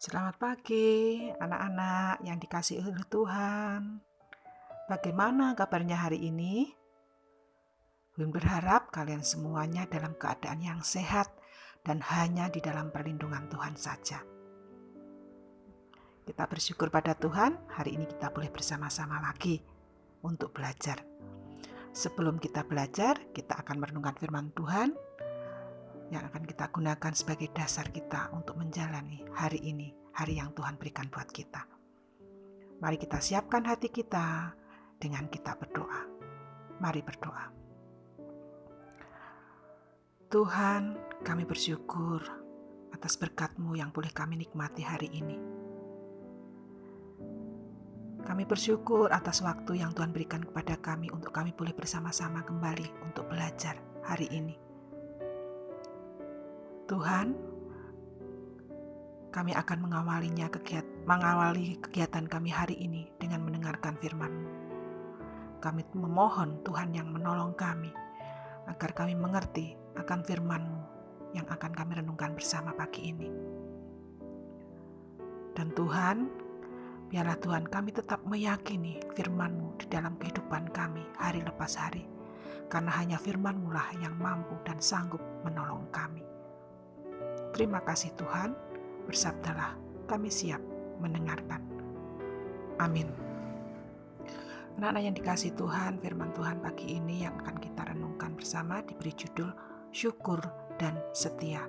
Selamat pagi, anak-anak yang dikasihi oleh Tuhan. Bagaimana kabarnya hari ini? Bun berharap kalian semuanya dalam keadaan yang sehat dan hanya di dalam perlindungan Tuhan saja. Kita bersyukur pada Tuhan, hari ini kita boleh bersama-sama lagi untuk belajar. Sebelum kita belajar, kita akan merenungkan firman Tuhan yang akan kita gunakan sebagai dasar kita untuk menjalani hari ini, hari yang Tuhan berikan buat kita. Mari kita siapkan hati kita dengan kita berdoa. Mari berdoa. Tuhan, kami bersyukur atas berkat-Mu yang boleh kami nikmati hari ini. Kami bersyukur atas waktu yang Tuhan berikan kepada kami untuk kami boleh bersama-sama kembali untuk belajar hari ini. Tuhan, kami akan mengawali kegiatan kami hari ini dengan mendengarkan firman-Mu. Kami memohon Tuhan yang menolong kami, agar kami mengerti akan firman-Mu yang akan kami renungkan bersama pagi ini. Dan Tuhan, biarlah Tuhan kami tetap meyakini firman-Mu di dalam kehidupan kami hari lepas hari, karena hanya firman-Mu lah yang mampu dan sanggup menolong kami. Terima kasih Tuhan, bersabdalah, kami siap mendengarkan. Amin. Anak-anak yang dikasihi Tuhan, firman Tuhan pagi ini yang akan kita renungkan bersama diberi judul Syukur dan Setia.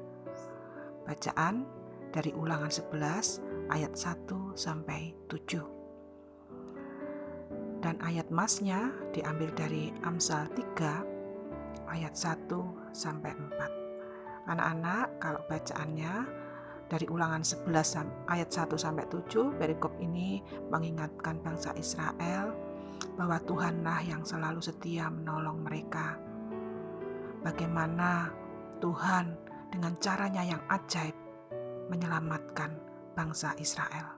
Bacaan dari Ulangan 11 ayat 1 sampai 7. Dan ayat masnya diambil dari Amsal 3 ayat 1 sampai 4. Anak-anak, kalau bacaannya dari Ulangan 11 ayat 1 sampai 7, perikop ini mengingatkan bangsa Israel bahwa Tuhanlah yang selalu setia menolong mereka. Bagaimana Tuhan dengan caranya yang ajaib menyelamatkan bangsa Israel.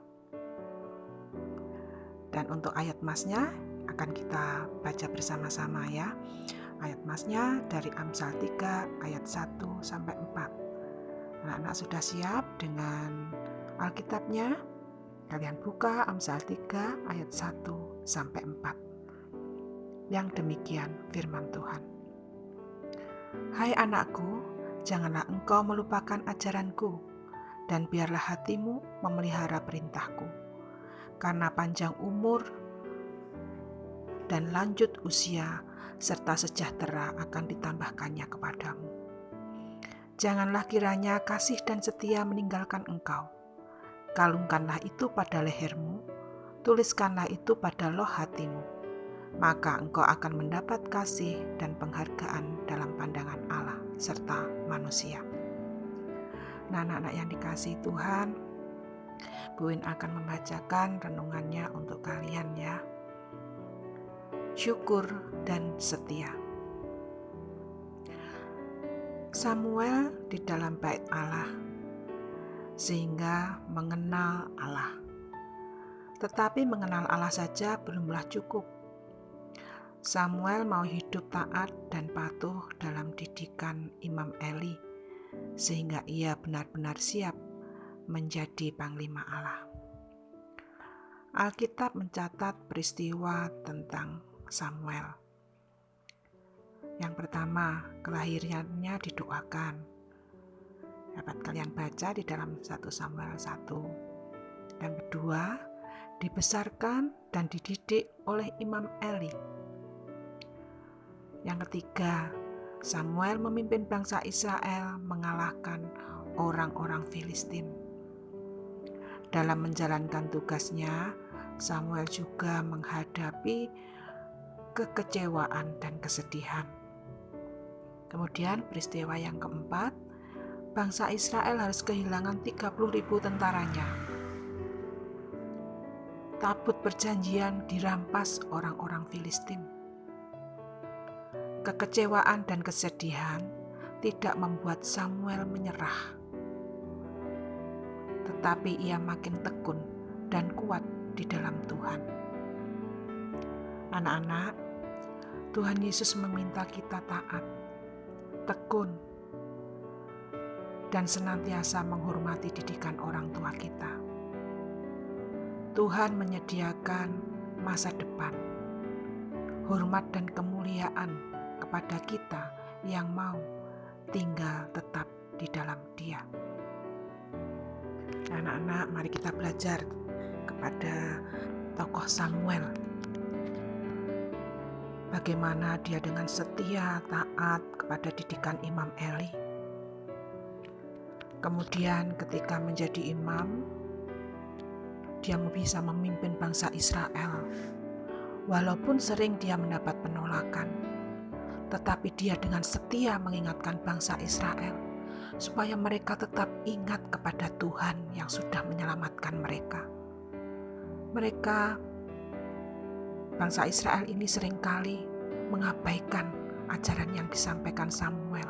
Dan untuk ayat masnya akan kita baca bersama-sama ya. Ayat masnya dari Amsal 3 ayat 1 sampai 4. Anak-anak sudah siap dengan Alkitabnya? Kalian buka Amsal 3 ayat 1 sampai 4. Yang demikian firman Tuhan. Hai anakku, janganlah engkau melupakan ajaranku, dan biarlah hatimu memelihara perintahku. Karena panjang umur dan lanjut usia serta sejahtera akan ditambahkannya kepadamu. Janganlah kiranya kasih dan setia meninggalkan engkau. Kalungkanlah itu pada lehermu, tuliskanlah itu pada loh hatimu. Maka engkau akan mendapat kasih dan penghargaan dalam pandangan Allah serta manusia. Nah, anak-anak yang dikasihi Tuhan, Bu Win akan membacakan renungannya untuk kalian ya. Syukur dan setia. Samuel di dalam bait Allah, sehingga mengenal Allah. Tetapi mengenal Allah saja belumlah cukup. Samuel mau hidup taat dan patuh dalam didikan Imam Eli, sehingga ia benar-benar siap menjadi panglima Allah. Alkitab mencatat peristiwa tentang Samuel. Yang pertama, kelahirannya didoakan. Dapat kalian baca di dalam 1 Samuel 1. Yang kedua, dibesarkan dan dididik oleh Imam Eli. Yang ketiga, Samuel memimpin bangsa Israel mengalahkan orang-orang Filistin. Dalam menjalankan tugasnya, Samuel juga menghadapi kekecewaan dan kesedihan. Kemudian peristiwa yang keempat, bangsa Israel harus kehilangan 30.000 tentaranya. Tabut perjanjian dirampas orang-orang Filistin. Kekecewaan dan kesedihan tidak membuat Samuel menyerah, tetapi ia makin tekun dan kuat di dalam Tuhan. Anak-anak, Tuhan Yesus meminta kita taat, tekun, dan senantiasa menghormati didikan orang tua kita. Tuhan menyediakan masa depan, hormat dan kemuliaan kepada kita yang mau tinggal tetap di dalam Dia. Anak-anak, mari kita belajar kepada tokoh Samuel. Bagaimana dia dengan setia, taat kepada didikan Imam Eli. Kemudian ketika menjadi imam, dia bisa memimpin bangsa Israel. Walaupun sering dia mendapat penolakan, tetapi dia dengan setia mengingatkan bangsa Israel supaya mereka tetap ingat kepada Tuhan yang sudah menyelamatkan mereka. Bangsa Israel ini seringkali mengabaikan ajaran yang disampaikan Samuel.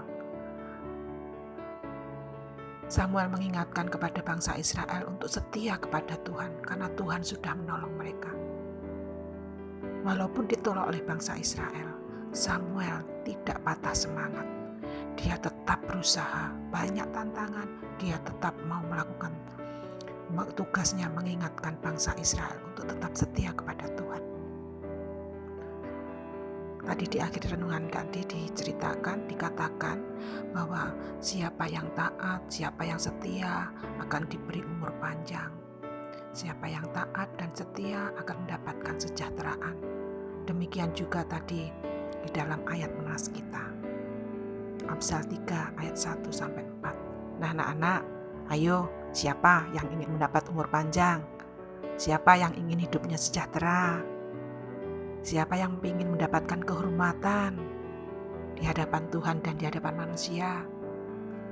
Samuel mengingatkan kepada bangsa Israel untuk setia kepada Tuhan karena Tuhan sudah menolong mereka. Walaupun ditolak oleh bangsa Israel, Samuel tidak patah semangat. Dia tetap berusaha, banyak tantangan, dia tetap mau melakukan tugasnya mengingatkan bangsa Israel untuk tetap setia kepada Tuhan. Tadi di akhir renungan tadi dikatakan bahwa siapa yang taat, siapa yang setia akan diberi umur panjang. Siapa yang taat dan setia akan mendapatkan kesejahteraan. Demikian juga tadi di dalam ayat menas kita. Amsal 3 ayat 1-4. Nah anak-anak, ayo siapa yang ingin mendapat umur panjang? Siapa yang ingin hidupnya sejahtera? Siapa yang ingin mendapatkan kehormatan di hadapan Tuhan dan di hadapan manusia?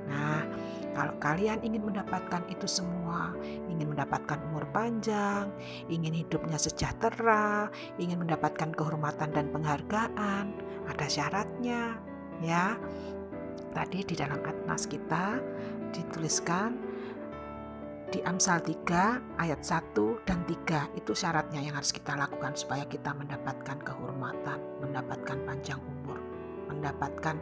Nah, kalau kalian ingin mendapatkan itu semua, ingin mendapatkan umur panjang, ingin hidupnya sejahtera, ingin mendapatkan kehormatan dan penghargaan, ada syaratnya, ya. Tadi di dalam atnas kita dituliskan di Amsal 3 ayat 1 dan 3 itu syaratnya yang harus kita lakukan supaya kita mendapatkan kehormatan, mendapatkan panjang umur, mendapatkan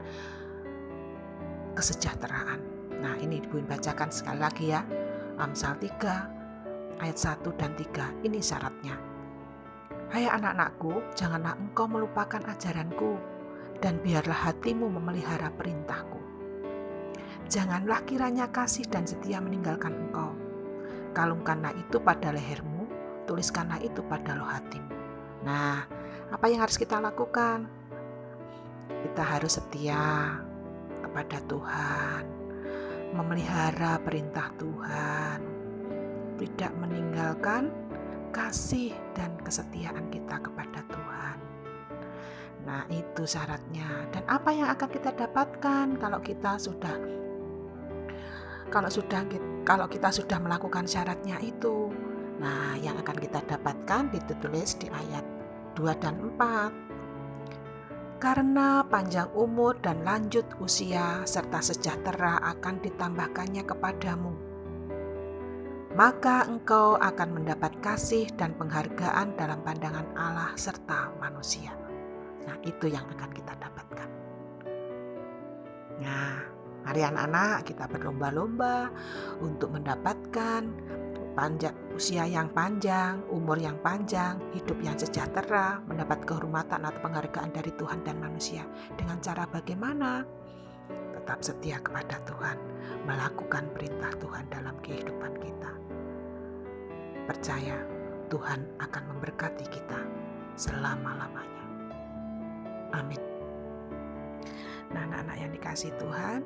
kesejahteraan. Nah ini Ibu bacakan sekali lagi ya. Amsal 3 ayat 1 dan 3 ini syaratnya. Hai anak-anakku, janganlah engkau melupakan ajaranku dan biarlah hatimu memelihara perintahku. Janganlah kiranya kasih dan setia meninggalkan engkau. Kalungkanlah itu pada lehermu, tuliskanlah itu pada loh hatimu. Nah, apa yang harus kita lakukan? Kita harus setia kepada Tuhan, memelihara perintah Tuhan, tidak meninggalkan kasih dan kesetiaan kita kepada Tuhan. Nah, itu syaratnya. Dan apa yang akan kita dapatkan kalau kita sudah melakukan syaratnya itu? Nah, yang akan kita dapatkan ditulis di ayat 2 dan 4. Karena panjang umur dan lanjut usia serta sejahtera akan ditambahkannya kepadamu, maka engkau akan mendapat kasih dan penghargaan dalam pandangan Allah serta manusia. Nah, itu yang akan kita dapatkan. Nah, mari anak-anak kita berlomba-lomba untuk mendapatkan usia yang panjang, umur yang panjang, hidup yang sejahtera, mendapat kehormatan atau penghargaan dari Tuhan dan manusia. Dengan cara bagaimana? Tetap setia kepada Tuhan, melakukan perintah Tuhan dalam kehidupan kita. Percaya Tuhan akan memberkati kita selama-lamanya. Amin. Nah, anak-anak yang dikasihi Tuhan,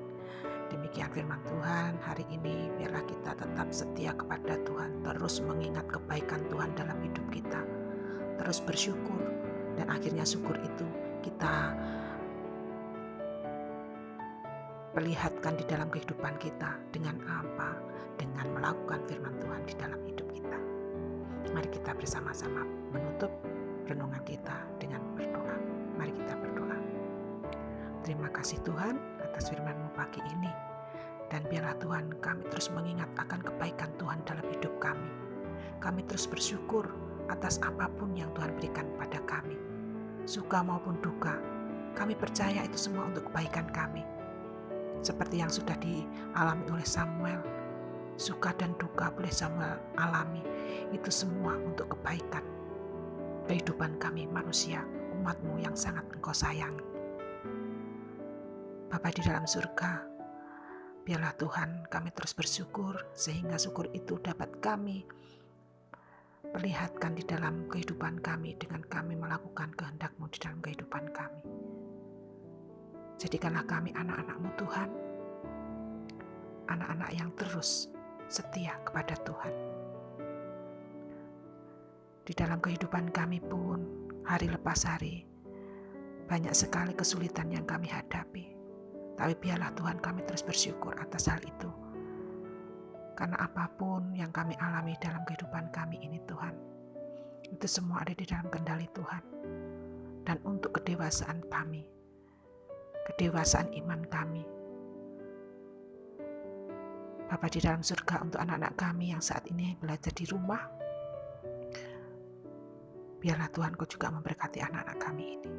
demikian firman Tuhan hari ini. Biarlah kita tetap setia kepada Tuhan, terus mengingat kebaikan Tuhan dalam hidup kita, terus bersyukur, dan akhirnya syukur itu kita perlihatkan di dalam kehidupan kita. Dengan apa? Dengan melakukan firman Tuhan di dalam hidup kita. Mari kita bersama-sama menutup renungan kita dengan berdoa. Mari kita berdoa. Terima kasih Tuhan atas firman-Mu pagi ini. Dan biarlah Tuhan kami terus mengingat akan kebaikan Tuhan dalam hidup kami. Kami terus bersyukur atas apapun yang Tuhan berikan pada kami. Suka maupun duka, kami percaya itu semua untuk kebaikan kami. seperti yang sudah dialami oleh Samuel. Suka dan duka boleh Samuel alami, itu semua untuk kebaikan kehidupan kami manusia, umat-Mu yang sangat Engkau sayangi. Bapa di dalam surga, biarlah Tuhan kami terus bersyukur, sehingga syukur itu dapat kami perlihatkan di dalam kehidupan kami dengan kami melakukan kehendak-Mu di dalam kehidupan kami. Jadikanlah kami anak-anak-Mu Tuhan, anak-anak yang terus setia kepada Tuhan. Di dalam kehidupan kami pun, hari lepas hari, banyak sekali kesulitan yang kami hadapi. Tapi biarlah Tuhan kami terus bersyukur atas hal itu. Karena apapun yang kami alami dalam kehidupan kami ini Tuhan, itu semua ada di dalam kendali Tuhan. Dan untuk kedewasaan kami, kedewasaan iman kami, Bapa di dalam surga, untuk anak-anak kami yang saat ini belajar di rumah, biarlah Tuhan Kau juga memberkati anak-anak kami ini.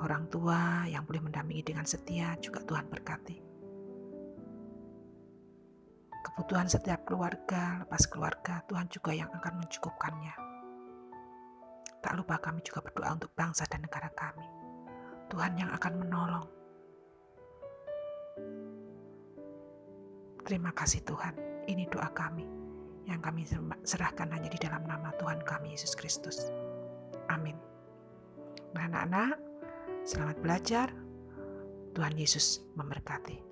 Orang tua yang boleh mendampingi dengan setia juga Tuhan berkati. Kebutuhan setiap keluarga, lepas keluarga, Tuhan juga yang akan mencukupkannya. Tak lupa kami juga berdoa untuk bangsa dan negara kami. Tuhan yang akan menolong. Terima kasih Tuhan, ini doa kami yang kami serahkan hanya di dalam nama Tuhan kami Yesus Kristus. Amin. Nah, anak-anak, selamat belajar. Tuhan Yesus memberkati.